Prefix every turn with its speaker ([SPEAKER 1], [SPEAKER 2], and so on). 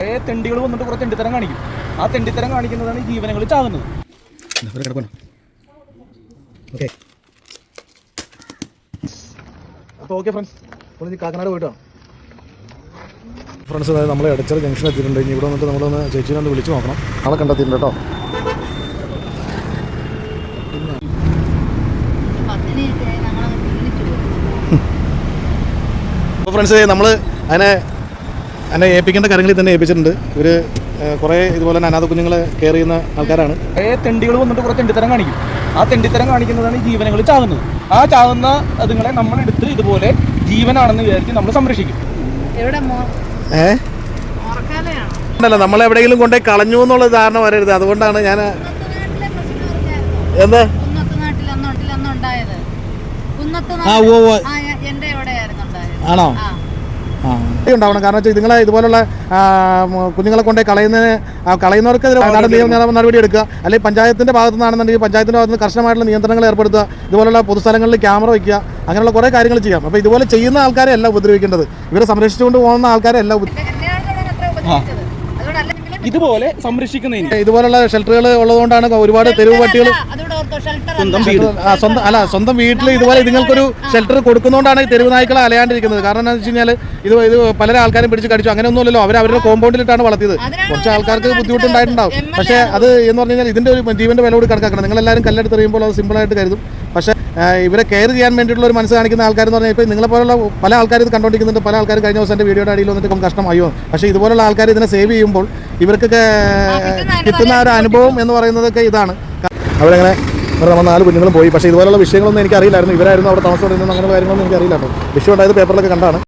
[SPEAKER 1] തെണ്ടികൾ വന്നിട്ട് കുറേ തെണ്ടിത്തരം കാണിക്കും. ആ തെണ്ടിത്തരം കാണിക്കുന്നതാണ് ജീവനങ്ങൾ ചാകുന്നത്. അപ്പോൾ ഓക്കെ ഫ്രണ്ട്സ്, കാക്കനാട് പോയിട്ടോ
[SPEAKER 2] ഫ്രണ്ട്സ്. അതായത് നമ്മൾ എടച്ചറ ജംഗ്ഷൻ എത്തിയിട്ടുണ്ട്. ഇനി ഇവിടെ വന്നിട്ട് നമ്മളൊന്ന് ചേച്ചീനെ ഒന്ന് വിളിച്ച് നോക്കണം. ആളെ കണ്ടെത്തിയിട്ടുണ്ട് കേട്ടോ. അപ്പോൾ ഫ്രണ്ട്സ്, നമ്മൾ അതിനെ ഏൽപ്പിക്കേണ്ട കാര്യങ്ങളിൽ തന്നെ ഏൽപ്പിച്ചിട്ടുണ്ട്. ഇവർ കുറേ ഇതുപോലെ തന്നെ അനാഥ കുഞ്ഞുങ്ങളെ കെയർ ചെയ്യുന്ന ആൾക്കാരാണ്.
[SPEAKER 1] തെണ്ടികൾ വന്നിട്ട് കുറേ തെണ്ടിത്തരം കാണിക്കും. ആ തെണ്ടിത്തരം കാണിക്കുന്നതാണ് ജീവനങ്ങൾ ചാകുന്നത്. ആ ചാകുന്ന അതുങ്ങളെ നമ്മളെടുത്ത് ഇതുപോലെ ജീവനാണെന്ന് വിചാരിച്ച് നമ്മൾ സംരക്ഷിക്കും.
[SPEAKER 2] അല്ല, നമ്മളെവിടെയെങ്കിലും കൊണ്ടുപോയി കളഞ്ഞു എന്നുള്ള ധാരണ വരരുത്. അതുകൊണ്ടാണ് ഞാൻ എന്താ ആണോ ഉണ്ടാവണം. കാരണം വെച്ചാൽ ഇതുങ്ങളെ ഇതുപോലുള്ള കുഞ്ഞുങ്ങളെ കൊണ്ട് കളയുന്നവർക്കെതിരെ നടപടി എടുക്കുക. അല്ലെങ്കിൽ പഞ്ചായത്തിൻ്റെ ഭാഗത്തു നിന്നാണെന്നുണ്ടെങ്കിൽ പഞ്ചായത്തിൻ്റെ ഭാഗത്ത് നിന്ന് കർശനമായിട്ടുള്ള നിയന്ത്രണങ്ങൾ ഏർപ്പെടുത്തുക. ഇതുപോലുള്ള പൊതുസ്ഥലങ്ങളിൽ ക്യാമറ വയ്ക്കുക. അങ്ങനെയുള്ള കുറേ കാര്യങ്ങൾ ചെയ്യാം. അപ്പോൾ ഇതുപോലെ ചെയ്യുന്ന ആൾക്കാരെ അല്ല ഉപദ്രവിക്കേണ്ടത്. ഇവരെ സംരക്ഷിച്ചുകൊണ്ട് പോകുന്ന ആൾക്കാരെ അല്ല
[SPEAKER 1] ഇതുപോലെ സംരക്ഷിക്കുന്നതിന്
[SPEAKER 2] ഇതുപോലുള്ള ഷെൽട്ടറുകൾ ഉള്ളതുകൊണ്ടാണ് ഒരുപാട് തെരുവ് പട്ടികൾ സ്വന്തം വീട്ടിൽ ഇതുപോലെ ഇതുങ്ങൾക്കൊരു ഷെൽട്ടർ കൊടുക്കുന്നതുകൊണ്ടാണ് ഈ തെരുവ് നായ്ക്കളെ അലയാണ്ടിരിക്കുന്നത്. കാരണം എന്താണെന്ന് വെച്ച് കഴിഞ്ഞാൽ ഇത് പല ആൾക്കാരും പിടിച്ച് കടിച്ചു. അങ്ങനെയൊന്നുമല്ലല്ലോ, അവരുടെ കോമ്പൗണ്ടിലിട്ടാണ് വളർത്തിയത്. കുറച്ച് ആൾക്കാർക്ക് ബുദ്ധിമുട്ടുണ്ടായിട്ടുണ്ടാവും. പക്ഷേ അത് എന്ന് പറഞ്ഞു കഴിഞ്ഞാൽ ഇതിൻ്റെ ഒരു ജീവൻ്റെ വില കൂടി കണക്കാക്കണം. നിങ്ങളെല്ലാവരും കല്ലെടുത്ത് എറിയുമ്പോൾ അത് സിമ്പിളായിട്ട് കരുതും. പക്ഷേ ഇവരെ കെയർ ചെയ്യാൻ വേണ്ടിയിട്ടുള്ള ഒരു മനസ്സ് കാണിക്കുന്ന ആൾക്കാരെന്ന് പറഞ്ഞാൽ ഇപ്പോൾ നിങ്ങളെപ്പോലുള്ള പല ആൾക്കാർ ഇത് കണ്ടുകൊണ്ടിരിക്കുന്നുണ്ട്. പല ആൾക്കാർ കഴിഞ്ഞ ദിവസം എൻ്റെ വീഡിയോയുടെ അടിയിൽ വന്നിട്ട് കഷ്ടമായോ. പക്ഷേ ഇതുപോലുള്ള ആൾക്കാർ ഇതിനെ സേവ് ചെയ്യുമ്പോൾ ഇവർക്കൊക്കെ കിട്ടുന്ന ഒരു അനുഭവം എന്ന് പറയുന്നതൊക്കെ ഇതാണ്. അവരങ്ങനെ നമ്മൾ 4 കുഞ്ഞുങ്ങളും പോയി. പക്ഷേ ഇതുപോലുള്ള വിഷയങ്ങളൊന്നും എനിക്കറിയില്ലായിരുന്നു. ഇവരായിരുന്നു അവിടെ താമസം പറയുന്നത്. അങ്ങനെ കാര്യങ്ങളൊന്നും എനിക്കറിയില്ല. കേട്ടോ, വിഷയം ഉണ്ടായത് പേപ്പറിലൊക്കെ കണ്ടാണ്.